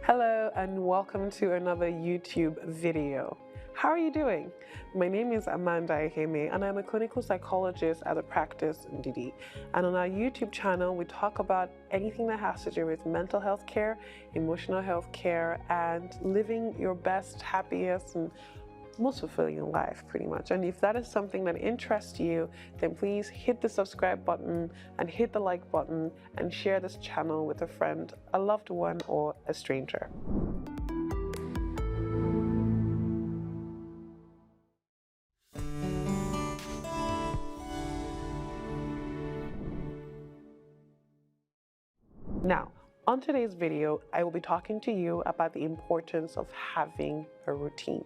Hello and welcome to another YouTube video. How are you doing? My name is Amanda Iheme and I'm a clinical psychologist at the practice NDIDI. And on our YouTube channel, we talk about anything that has to do with mental health care, emotional health care, and living your best, happiest, and most fulfilling life, pretty much. And if that is something that interests you, then please hit the subscribe button and hit the like button and share this channel with a friend, a loved one, or a stranger. Now, on today's video, I will be talking to you about the importance of having a routine.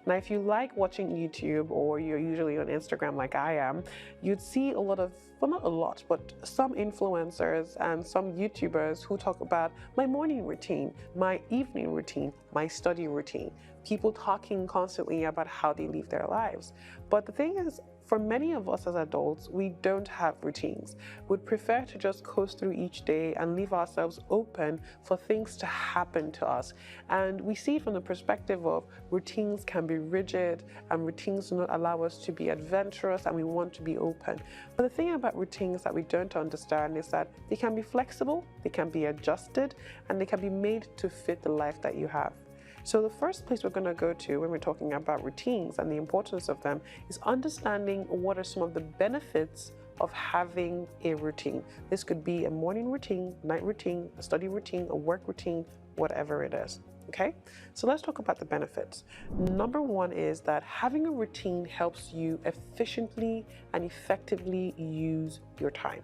Now, if you like watching YouTube or you're usually on Instagram like I am, you'd see a lot of, well, not a lot, but some influencers and some YouTubers who talk about my morning routine, my evening routine, my study routine, people talking constantly about how they live their lives. But the thing is, for many of us as adults, we don't have routines. We'd prefer to just coast through each day and leave ourselves open for things to happen to us. And we see it from the perspective of routines can be rigid and routines do not allow us to be adventurous and we want to be open. But the thing about routines that we don't understand is that they can be flexible, they can be adjusted, and they can be made to fit the life that you have. So the first place we're going to go to when we're talking about routines and the importance of them is understanding what are some of the benefits of having a routine. This could be a morning routine, night routine, a study routine, a work routine, whatever it is. Okay, so let's talk about the benefits. Number one is that having a routine helps you efficiently and effectively use your time.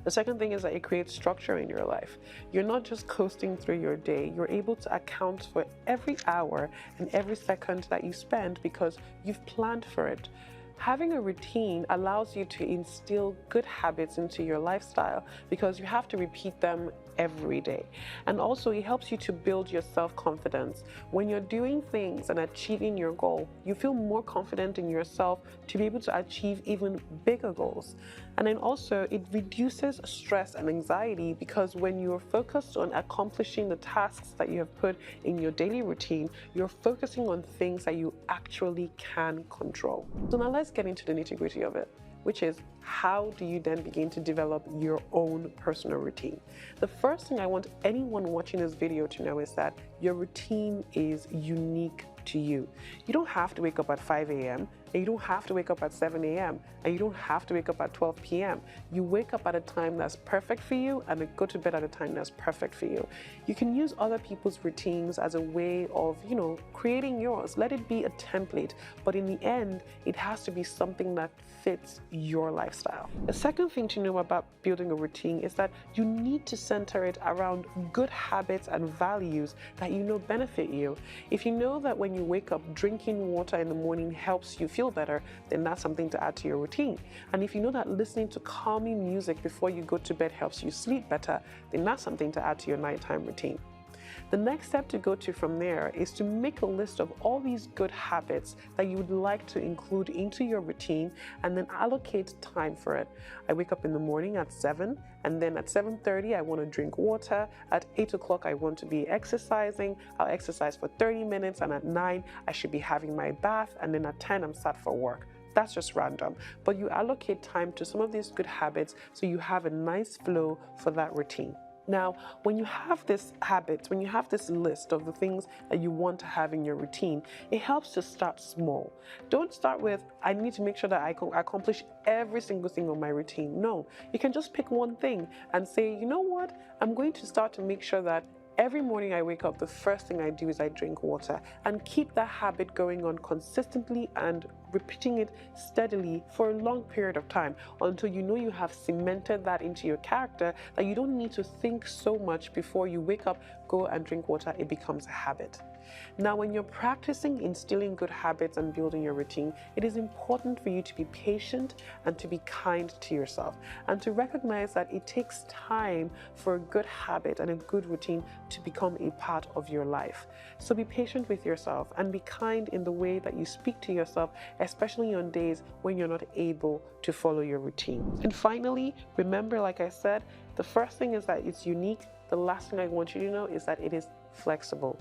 The second thing is that it creates structure in your life. You're not just coasting through your day, you're able to account for every hour and every second that you spend because you've planned for it. Having a routine allows you to instill good habits into your lifestyle because you have to repeat them every day. And also it helps you to build your self-confidence. When you're doing things and achieving your goal, you feel more confident in yourself to be able to achieve even bigger goals. And then also it reduces stress and anxiety because when you're focused on accomplishing the tasks that you have put in your daily routine, you're focusing on things that you actually can control. So now let's get into the nitty-gritty of it, which is how do you then begin to develop your own personal routine? The first thing I want anyone watching this video to know is that your routine is unique to you. You don't have to wake up at 5 a.m. and you don't have to wake up at 7 a.m. and you don't have to wake up at 12 p.m. You wake up at a time that's perfect for you and go to bed at a time that's perfect for you. You can use other people's routines as a way of, creating yours. Let it be a template, but in the end, it has to be something that fits your lifestyle. The second thing to know about building a routine is that you need to center it around good habits and values that you know benefit you. If you know that when you wake up, drinking water in the morning helps you feel better, then that's something to add to your routine. And if you know that listening to calming music before you go to bed helps you sleep better, then that's something to add to your nighttime routine. The next step to go to from there is to make a list of all these good habits that you would like to include into your routine and then allocate time for it. I wake up in the morning at 7 and then at 7:30 I want to drink water. At 8 o'clock I want to be exercising. I'll exercise for 30 minutes and at 9 I should be having my bath and then at 10 I'm set for work. That's just random, but you allocate time to some of these good habits so you have a nice flow for that routine. Now, when you have this habit, when you have this list of the things that you want to have in your routine, it helps to start small. Don't start with, I need to make sure that I can accomplish every single thing on my routine. No, you can just pick one thing and say, you know what, I'm going to start to make sure that every morning I wake up, the first thing I do is I drink water, and keep that habit going on consistently and repeating it steadily for a long period of time until you know you have cemented that into your character that you don't need to think so much before you wake up, go and drink water. It becomes a habit. Now, when you're practicing instilling good habits and building your routine, it is important for you to be patient and to be kind to yourself and to recognize that it takes time for a good habit and a good routine to become a part of your life. So be patient with yourself and be kind in the way that you speak to yourself, especially on days when you're not able to follow your routine. And finally, remember, like I said, the first thing is that it's unique the last thing I want you to know is that it is flexible.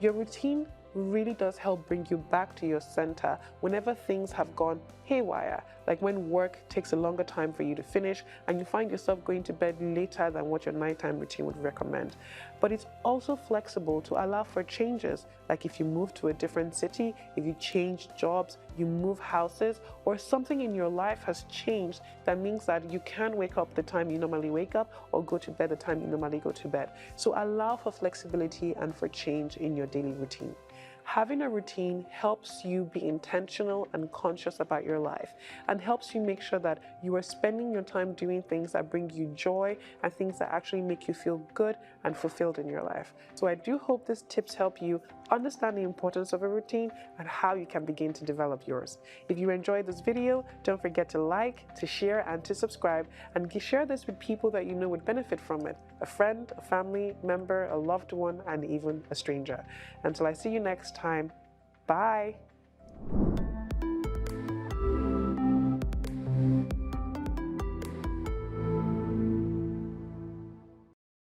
Your routine really does help bring you back to your center whenever things have gone haywire, like when work takes a longer time for you to finish and you find yourself going to bed later than what your nighttime routine would recommend. But it's also flexible to allow for changes, like if you move to a different city, if you change jobs, you move houses, or something in your life has changed that means that you can wake up the time you normally wake up or go to bed the time you normally go to bed. So allow for flexibility and for change in your daily routine. Having a routine helps you be intentional and conscious about your life and helps you make sure that you are spending your time doing things that bring you joy and things that actually make you feel good and fulfilled in your life. So I do hope these tips help you understand the importance of a routine and how you can begin to develop yours. If you enjoyed this video, don't forget to like, to share, and to subscribe, and share this with people that you know would benefit from it. A friend, a family member, a loved one, and even a stranger. Until I see you next time, bye.